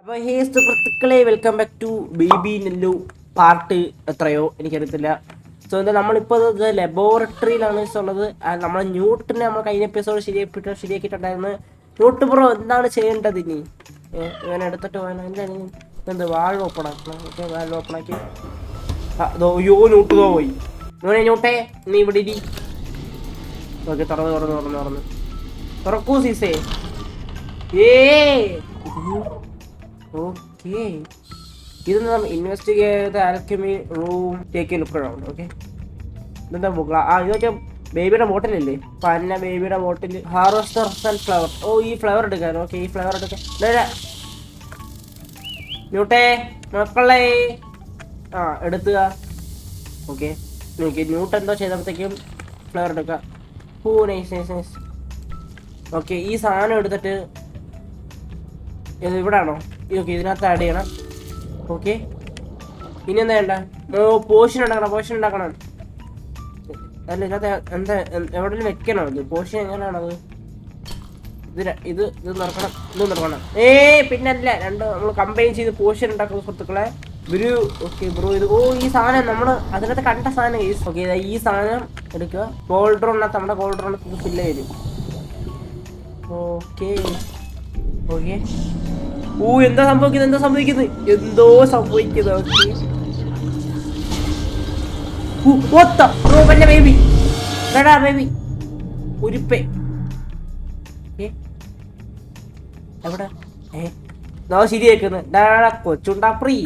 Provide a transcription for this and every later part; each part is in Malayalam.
അപ്പോൾ ഹേ സുഹൃത്തുക്കളെ, വെൽക്കം ബാക്ക് ടു ബേബി നെല്ലു പാർട്ട് എത്രയോ എനിക്കറിയത്തില്ല. സോ എന്താ നമ്മളിപ്പോൾ ലബോറട്ടറിയിലാണ് ഉള്ളത്. നമ്മൾ ന്യൂട്ടനെ നമ്മൾ കഴിഞ്ഞ എപ്പിസോഡ് ശരിയാക്കിയിട്ടുണ്ടായിരുന്നു. ന്യൂട്ട് ബ്രോ എന്താണ് ചെയ്യേണ്ടത് ഇനി? ഇവനെ എടുത്തിട്ട് പോകാൻ എന്ത് വാൾവ് ഓപ്പൺ ആക്കണം. ഓക്കെ, വാൾവ് ഓപ്പൺ ആക്കി. അയ്യോ, ന്യൂട്ട് പോയി. ന്യൂട്ടെ നീ ഇവിടെ ഇരി. ഓക്കെ, തുറന്ന് തുറക്കൂ സീസേ. ഓക്കെ, ഇത് investigate alchemy room take look around. Okay, ഇതെന്താ ഇതൊക്കെ ബേബിയുടെ ബോട്ടിലല്ലേ? പന്ന ബേബിയുടെ ബോട്ടിൽ. Harvester flower. ഓ, ഈ ഫ്ലവർ എടുക്കാൻ. ഓക്കെ, ഈ ഫ്ലവർ എടുക്കാൻ. ന്യൂട്ടേ മക്കളെ എടുത്തുക. ഓക്കെ, നോക്കി ന്യൂട്ട് എന്തോ ചെയ്തപ്പോഴത്തേക്കും ഫ്ലവർ എടുക്കുക. ഓ, നൈസ് നൈസ് നൈസ്. ഓക്കെ, ഈ സാധനം എടുത്തിട്ട് ഇത് ഇവിടെ ആണോ? ഓക്കെ, ഇതിനകത്ത് ആഡ് ചെയ്യണം. ഓക്കെ, ഇനി എന്താ വേണ്ട? പോഷൻ ഉണ്ടാക്കണം. അല്ല, ഇതിനകത്ത് എന്താ എവിടെയും വെക്കണോ? ഇത് പോഷൻ എങ്ങനെയാണത്? ഇത് നിർക്കണം. പിന്നല്ല, രണ്ട് നമ്മൾ കമ്പൈൻ ചെയ്ത് പോഷൻ ഉണ്ടാക്കുന്ന സുഹൃത്തുക്കളെ. ബ്രൂ. ഓക്കെ ബ്രോ, ഇത് ഈ സാധനം നമ്മൾ അതിനകത്ത് കണ്ട സാധനം. ഓക്കെ, ഈ സാധനം എടുക്കുക. കോൾഡ്രോണിനകത്ത് നമ്മുടെ കോൾഡ്രോണിനകത്ത് ഫില്ല് ചെയ്യും. Okay okay. എന്താ സംഭവിക്കുന്നത്? ബേബി ഉരുപ്പേ എവിടെ? ശരിയാക്കുന്നു. കൊച്ചുണ്ടാപ്രീ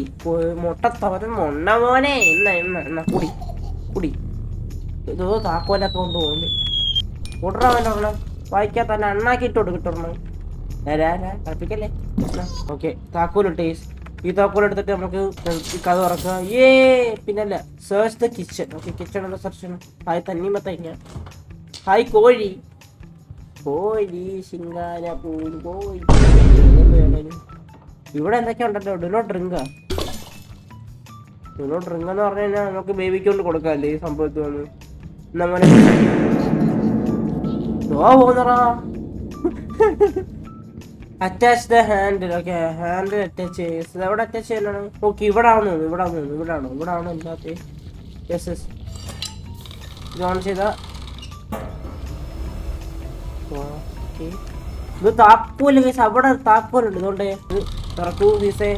മുട്ടത്തവരൻ മൊണ്ണ മോനെ. കുടി ഇതോ താക്കോലൊക്കെ കൊണ്ട് പോകുന്നു. ഉടനെ വായിക്കാത്ത തന്നെ അണ്ണാക്കിട്ട് കൊടുക്കിട്ടൊരെണ്ണം. കളിപ്പിക്കല്ലേ. ഓക്കെ, താക്കോലിട്ട്. ഈ താക്കോൽ എടുത്തിട്ട് നമുക്ക് കഥ തുറക്കുക. പിന്നല്ല, search the kitchen. Okay, kitchen search ചെയ്യണം. ഹായ് തന്നിമത്തങ്ങ. ഹായ് കോഴി ശിങ്കാര കോഴി. ഇവിടെ എന്തൊക്കെയാ ഉണ്ടല്ലോ? ഡു നോട്ട് ഡ്രിങ്ക് എന്ന് പറഞ്ഞു കഴിഞ്ഞാൽ നമുക്ക് ബേബിക്ക് കൊണ്ട് കൊടുക്കാല്ലേ ഈ സംഭവത്തിൽ വന്ന്. നമ്മളെ പോകുന്നറാ. Attach the handle. Okay, handle attach ചെയ്യുക. എവിടെ അറ്റാച്ച് ചെയ്യാനാണ്? ഓക്കെ, ഇവിടെ ആണോ എല്ലാത്ത? യെസ് ജോൺ ചെയ്ത. ഓക്കെ, ഇത് താക്കോല് കേസ്. അവിടെ താക്കോലുണ്ട്. ഇതുകൊണ്ട് ഇത് തുറക്കൂ സീസേ.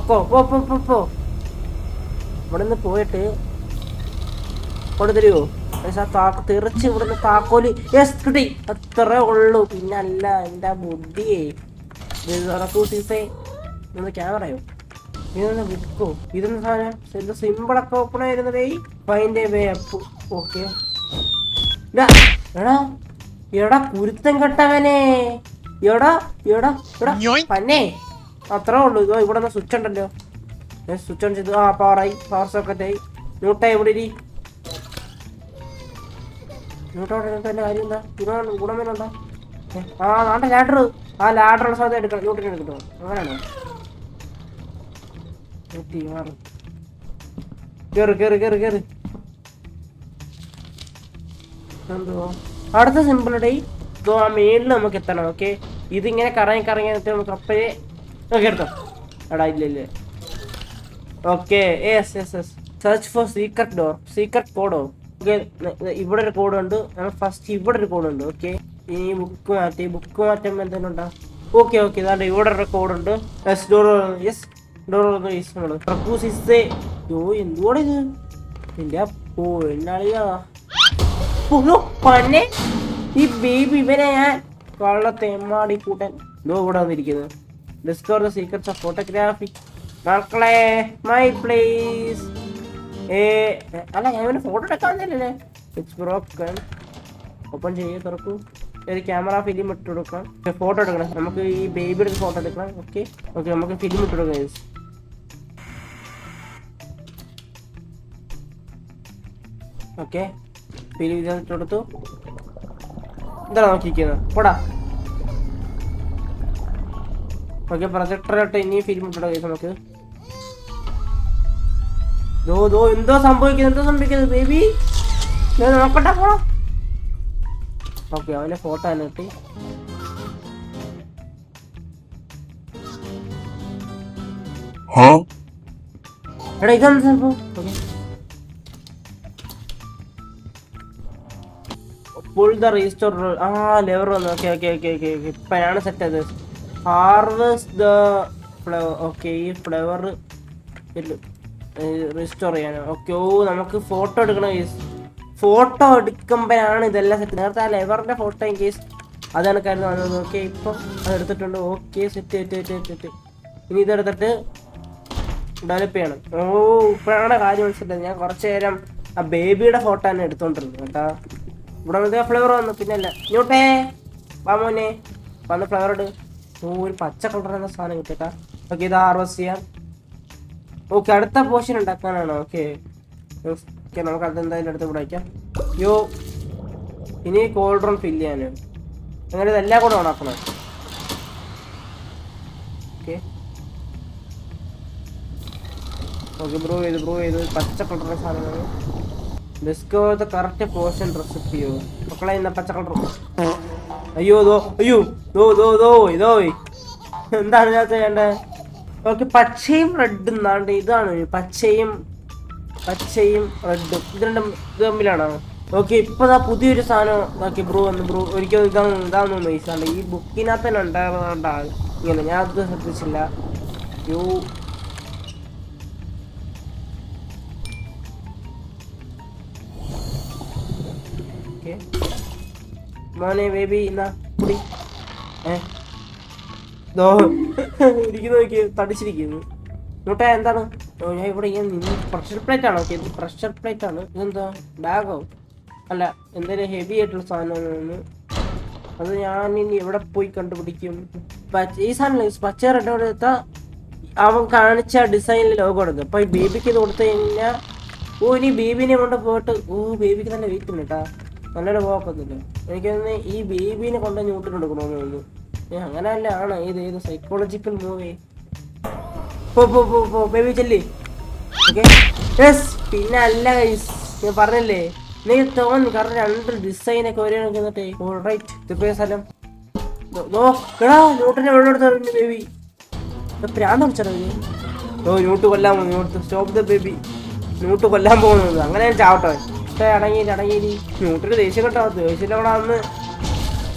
പോ. ഇവിടെ നിന്ന് പോയിട്ട് കൊടുത്തരുവോ? തെറിച്ച് ഇവിടുന്ന് താക്കോല്. യെസ്, കിട്ടി. അത്രേ ഉള്ളൂ. പിന്നല്ല എൻ്റെ ബുദ്ധിയെ. സീസേ ഇതൊന്ന് ക്യാമറയോ? ഇതൊന്ന് ബുക്കോ? ഇതൊന്ന് സാധനം സിമ്പിളൊക്കെ ഓപ്പൺ ആയിരുന്നതേ. Find a way up. Okay, എടാ കുരുത്തം കെട്ടവനെ. എടാ പന്നേ, അത്രേ ഉള്ളൂ. ഇതോ ഇവിടെ നിന്ന് സ്വിച്ച് ഉണ്ടല്ലോ. സ്വിച്ച് ഓൺ ചെയ്തു. പവർ സോക്കറ്റായി. ന്യൂട്ടായി ഇവിടെ ഇരി. ന്യൂട്ടോടെ കാര്യം എന്താ? ഗുണമെന്നുണ്ടോ? നാട്ടെ ലാഡർ. ലാഡറുള്ള സാധ്യത എടുക്കണം. ന്യൂട്ടിന് എടുക്കട്ടോ? അങ്ങനെയാണോ? കേറ്. എന്തോ അടുത്ത സിമ്പിൾ ഡേ. ആ മേളിൽ നമുക്ക് എത്തണം. ഓക്കെ, ഇതിങ്ങനെ കറങ്ങി നമുക്ക് അപ്പഴേ എടുത്തോ. എടാ ഇല്ല. Okay, search for secret kodo. Okay, ഇവിടെ ഒരു കോഡ് ഉണ്ട്. ഫസ്റ്റ് ഇവിടെ ഒരു കോഡ് ഉണ്ട്. ഓക്കെ, ഇനി ബുക്ക് മാറ്റുമ്പോൾ എന്തെങ്കിലും ഉണ്ടാ? ഓക്കെ ഇതാണ്ട് ഇവിടെ ഒരു കോഡ് ഉണ്ട്. എന്തുകൂടെ ഇത്? എന്റെ ഈ ബേബി ഇവനെ ഞാൻ കള്ളത്തെമ്മാടി കൂട്ടൻ. ഇവിടെ വന്നിരിക്കുന്നത്. Discover the secrets of photography. മക്കളെ, മൈ പ്ലേസ്. അല്ല, ഞാൻ ഫോട്ടോ എടുക്കാൻ വന്നില്ലല്ലേ. It's broken. ഓപ്പൺ ചെയ്യേ, തുറക്കൂ. ഒരു ക്യാമറ ഫിലിം ഇട്ട് കൊടുക്കണം. ഫോട്ടോ എടുക്കണം. നമുക്ക് ഈ ബേബിയുടെ ഫോട്ടോ എടുക്കണം. ഓക്കെ, നമുക്ക് ഫിലിം ഇട്ട് കൊടുക്കാം. ഓക്കെ, ഫിലിം ഇട്ടെടുത്തു. എന്താണ് നോക്കിയിരിക്കുന്നത്? പോടാ. ഓക്കെ, പ്രൊജക്ടറിലോട്ട് ഇനി ഫിലിം ഇട്ടോ നമുക്ക്. എന്തോ സംഭവിക്കുന്നത് ബേബി? നോക്കട്ടെ, പോടാ. ഓക്കെ, അവന്റെ ഫോട്ടോ തന്നെ കിട്ടി. എടാ ഇതെന്താ സംഭവം? പുൾ ദ റീസ്റ്റോർ ലെവർ വന്നു. Okay okay okay okay okay ഇപ്പോഴാണ് സെറ്റ് ആയത്. Harvest the flower. ഓക്കെ ഈ ഫ്ലവർ റീസ്റ്റോർ ചെയ്യാനോ? ഓക്കെ ഓ നമുക്ക് ഫോട്ടോ എടുക്കണം കേസ്. ഫോട്ടോ എടുക്കുമ്പോഴാണ് ഇതെല്ലാം സെറ്റ്. നേരത്തെ ആ ലെവറിന്റെ ഫോട്ടോ ഇൻ കേസ് അതാണ് കാര്യം വന്നത്. ഓക്കെ ഇപ്പം അതെടുത്തിട്ടുണ്ട്. Okay set set set set. ഇനി ഇതെടുത്തിട്ട് ഡെവലപ്പ് ചെയ്യണം. ഓ ഇപ്പോഴാണ് കാര്യം മനസ്സിലായത്. ഞാൻ കുറച്ച് നേരം ആ ബേബിയുടെ ഫോട്ടോ തന്നെ എടുത്തോണ്ടിരുന്നു കേട്ടാ. ഇവിടെ വന്നിട്ട് ഫ്ലവർ വന്നു. പിന്നല്ല ഇങ്ങോട്ടേ വാ മോനെ വന്ന് ഫ്ലവർ ഇട്. ഓ ഒരു പച്ച കളർ എന്ന സാധനം കിട്ടിട്ടാ. ഓക്കെ ഇത് ഹാർവെസ്റ്റ് ചെയ്യാം. ഓക്കെ അടുത്ത പോർഷൻ ഉണ്ടാക്കാനാണോ? ഓക്കെ ഓക്കെ നമുക്ക് അതെന്തായാലും എടുത്ത് ഇവിടെ വയ്ക്കാം. യോ ഇനി കോൾഡ് റൂം ഫില്ല് ചെയ്യാനോ? അങ്ങനെ ഇതെല്ലാം കൂടെ ഓണാക്കണം. ഓക്കെ ഓക്കെ ബ്രൂ ചെയ്ത് പച്ച കളറിന്റെ സാധനങ്ങൾ. Discover the correct portion recipe. മക്കളെ ഇന്ന പച്ച കളർ. അയ്യോ ഇതോ എന്താണ് ഞാൻ ചെയ്യേണ്ടത്? ഓക്കെ പച്ചയും റെഡും എന്നാണ്ട് ഇതാണ്. പച്ചയും റെഡും ഇത് രണ്ടും ഇത് തമ്മിലാണോ? ഓക്കെ ഇപ്പൊ പുതിയൊരു സാധനം ഇതാക്കി ബ്രൂ ഒരിക്കലും ഇതാണെന്ന് ചോദിച്ചാണ്ട് ഈ ബുക്കിനകത്ത് തന്നെ ഉണ്ടായിരുന്നോണ്ടാ ഇങ്ങനെ. ഞാൻ അത് ശ്രദ്ധിച്ചില്ല. യോ മോനെ ബേബി എന്നാ കുടി. ഇരിക്കുന്നു നോക്കി തടിച്ചിരിക്കുന്നു. ഇങ്ങോട്ടെ എന്താണ്? ഞാൻ ഇവിടെ ഇങ്ങനെ പ്രഷർ പ്ലേറ്റ് ആണോ? ഓക്കെ ഇത് പ്രഷർ പ്ലേറ്റ് ആണ്. ഇതെന്താ ബാഗോ? അല്ല എന്തായാലും ഹെവി ആയിട്ടുള്ള സാധനമാണ്. അത് ഞാൻ ഇനി എവിടെ പോയി കണ്ടുപിടിക്കും? ഈ സാധനം പച്ച റെഡ് എടുത്താൽ അവൻ കാണിച്ച ഡിസൈനിൽ ലോഗോ കൊടുക്കും. അപ്പൊ ഈ ബേബിക്ക് ഇത് കൊടുത്തു കഴിഞ്ഞാൽ ഇനി ബേബിനെ കൊണ്ട് പോയിട്ട് ബേബിക്ക് നല്ല വെയിറ്റ് ഉണ്ട് കേട്ടാ. നല്ലൊരു പോക്കൊന്നുമില്ല. എനിക്ക് തോന്നുന്നു ഈ ബേബീനെ കൊണ്ട് ന്യൂട്ടിന് കൊടുക്കണമെന്ന് തോന്നുന്നു. അങ്ങനെയല്ല ആണ് ഏത് സൈക്കോളജിക്കൽ മൂവി. ബേബി ചെല്ലി. Okay yes. പിന്നെ അല്ല ഗൈസ് ഞാൻ പറഞ്ഞില്ലേ നീ തോന്നി കാരണം രണ്ട് ഡിസൈനൊക്കെ ഒരേ നോക്കിന്നിട്ടേ. ഓൾറൈറ്റ് ഇതിപ്പോ സ്ഥലം എടാ ന്യൂട്ടിനെ വെള്ളം എടുത്തു ബേബി. പ്രാന്ത് വിളിച്ചോ ന്യൂട്ട് കൊല്ലാൻ പോകുന്നു. ന്യൂട്ട് സ്റ്റോപ്പ് ദ ബേബി. ന്യൂട്ട് കൊല്ലാൻ പോകുന്നത്. അങ്ങനെ ഞാൻ ചാവട്ടോ. അടങ്ങി ന്യൂട്ടിന് ദേഷ്യം കേട്ടോ. ദേഷ്യത്തിൽ അവിടെ വന്ന്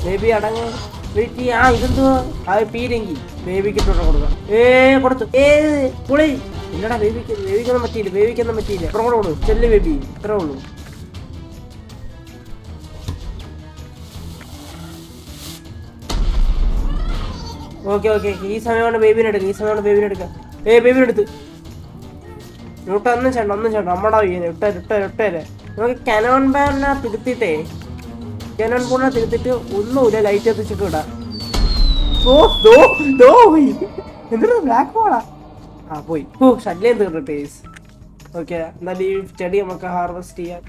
ബേബി അടങ്ങ് വെയിറ്റ്. ഇതെന്തോ ആ പീരെങ്കി ബേബിക്ക് ഇട്ടോട്ട് കൊടുക്കാം. കൊടുത്തു പുളി ഇല്ലടാ. ബേബിക്കൊന്നും പറ്റിയില്ല. ഇത്ര കൂടെ കൊടുക്കും. ചെല്ല് ബേബി ഇത്രേ ഉള്ളൂ. ഓക്കെ ഈ സമയമാണ് ബേബിനെ എടുക്കാം. ബേബിനെ എടുത്ത് ന്യൂട്ട് ഒന്നും ചെയ്യണ്ട നമ്മടാ ഇട്ടേരെ. നമുക്ക് കനോൺ ബോർഡിനെ തിരുത്തിട്ട് ഒന്നുമില്ല ലൈറ്റ് എത്തിച്ചിട്ട് ഇടാം. എന്തിനാ ബ്ലാക്ക് ബോളാ? പോയി ശല്യം തീർന്നിട്ട്. ഓക്കെ എന്നാലും ഈ ചെടി നമുക്ക് ഹാർവെസ്റ്റ് ചെയ്യാം.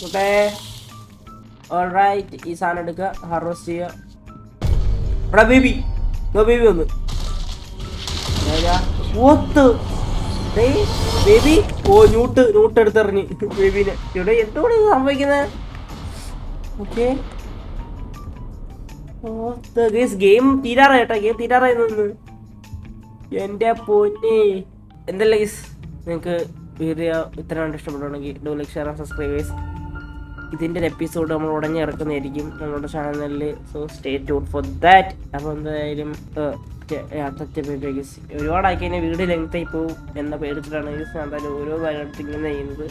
ഓക്കെ ഓൾറൈറ്റ് ഈ സാധനം എടുക്കുക ഹാർവെസ്റ്റ് ചെയ്യുക. എടാ ബേബി വന്ന് ബേബി ന്യൂട്ട് എടുത്തെറിഞ്ഞ് ബേബിനെ. ഇവിടെ എന്തുകൊണ്ട് സംഭവിക്കുന്നത്? ഓക്കെ ഗെയിം തീരാറായി നിന്ന് എന്റെ പൊന്നെ. എന്തല്ല ഗൈസ് നിങ്ങൾക്ക് വീഡിയോ ഇത്രയും ഇഷ്ടപ്പെടുകയാണെങ്കിൽ do like share and subscribers. ഇതിൻ്റെ ഒരു എപ്പിസോഡ് നമ്മൾ ഉടനെ ഇറക്കുന്നതായിരിക്കും നമ്മുടെ ചാനലിൽ. So stay tuned for that. അപ്പോൾ എന്തായാലും ഒരുപാടാക്കി കഴിഞ്ഞാൽ വീഡിയോ ലെങ്ത് ആയി പോവും എന്ന പേടിച്ചിട്ടാണ് ഞാൻ എന്തായാലും ഓരോ കാര്യമായിട്ട് ഇങ്ങനെ ചെയ്യുന്നത്.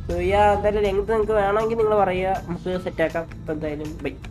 സോ എന്തായാലും ലെങ്ത് നിങ്ങൾക്ക് വേണമെങ്കിൽ നിങ്ങൾ പറയുക, നമുക്ക് സെറ്റാക്കാം. അപ്പോൾ എന്തായാലും ബൈ.